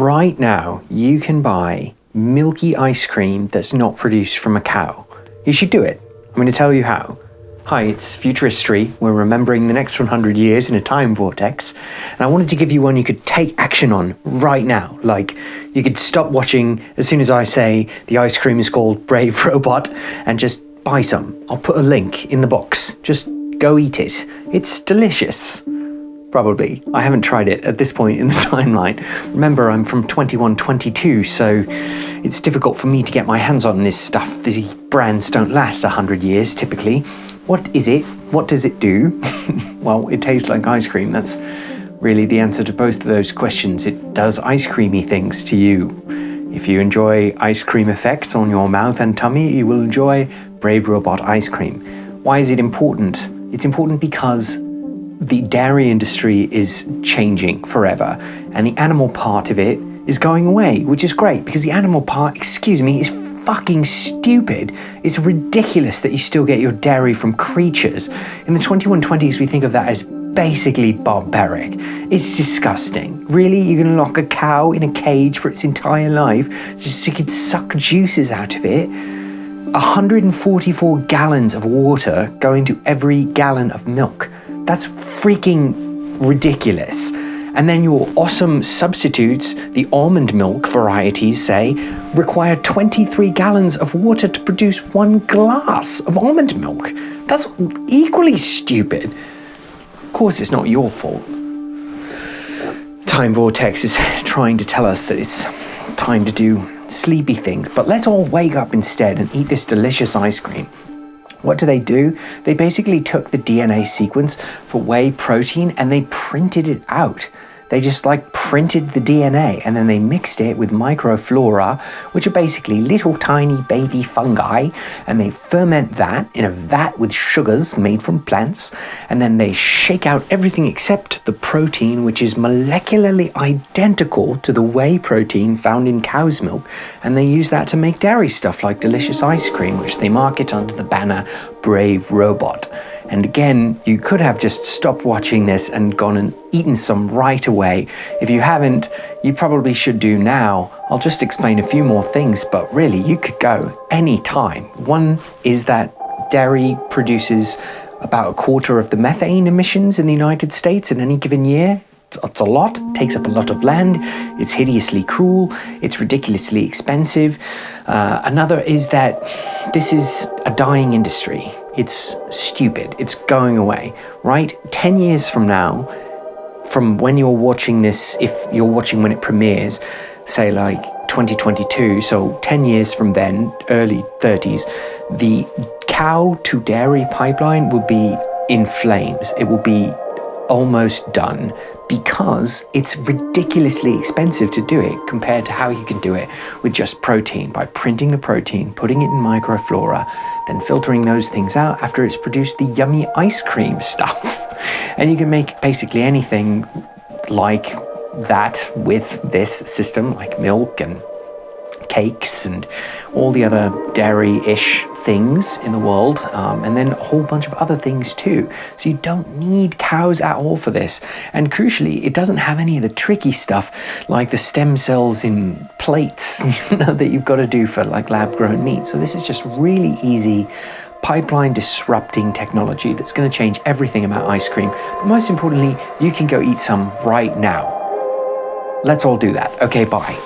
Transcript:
right now, you can buy milky ice cream that's not produced from a cow. You should do it. I'm going to tell you how. Hi, it's Ftrhstry. We're remembering the next 100 years in a time vortex, and I wanted to give you one you could take action on right now. Like, you could stop watching as soon as I say the ice cream is called Brave Robot and just buy some. I'll put a link in the box. Just go eat it. It's delicious. Probably. I haven't tried it at this point in the timeline. Remember, I'm from 2122, so it's difficult for me to get my hands on this stuff. These brands don't last 100 years, typically. What is it? What does it do? Well, it tastes like ice cream. That's really the answer to both of those questions. It does ice creamy things to you. If you enjoy ice cream effects on your mouth and tummy, you will enjoy Brave Robot ice cream. Why is it important? It's important because the dairy industry is changing forever, and the animal part of it is going away, which is great because the animal part, is fucking stupid. It's ridiculous that you still get your dairy from creatures. In the 2120s, we think of that as basically barbaric. It's disgusting. Really? You're going to lock a cow in a cage for its entire life just so you can suck juices out of it? 144 gallons of water going to every gallon of milk. That's freaking ridiculous. And then your awesome substitutes, the almond milk varieties, say, require 23 gallons of water to produce 1 glass of almond milk. That's equally stupid. Of course, it's not your fault. Time Vortex is trying to tell us that it's time to do sleepy things, but let's all wake up instead and eat this delicious ice cream. What do? They basically took the DNA sequence for whey protein and they printed it out. They just printed the DNA and then they mixed it with microflora, which are basically little tiny baby fungi, and they ferment that in a vat with sugars made from plants, and then they shake out everything except the protein, which is molecularly identical to the whey protein found in cow's milk, and they use that to make dairy stuff like delicious ice cream, which they market under the banner Brave Robot. And again, you could have just stopped watching this and gone and eaten some right away. If you haven't, you probably should do now. I'll just explain a few more things, but really, you could go any time. One is that dairy produces about a quarter of the methane emissions in the United States in any given year. It's a lot, it takes up a lot of land, it's hideously cruel, it's ridiculously expensive. Another is that this is a dying industry. It's stupid, it's going away, right? 10 years from now, from when you're watching this, if you're watching when it premieres, say 2022, so 10 years from then, early 30s, the cow to dairy pipeline will be in flames. It will be almost done because it's ridiculously expensive to do it compared to how you can do it with just protein, by printing the protein, putting it in microflora, then filtering those things out after it's produced the yummy ice cream stuff. And you can make basically anything like that with this system, like milk and cakes and all the other dairy-ish things in the world, and then a whole bunch of other things too. So you don't need cows at all for this. And crucially, it doesn't have any of the tricky stuff like the stem cells in plates that you've got to do for lab-grown meat. So this is just really easy pipeline disrupting technology that's going to change everything about ice cream. But most importantly, you can go eat some right now. Let's all do that. Okay, bye.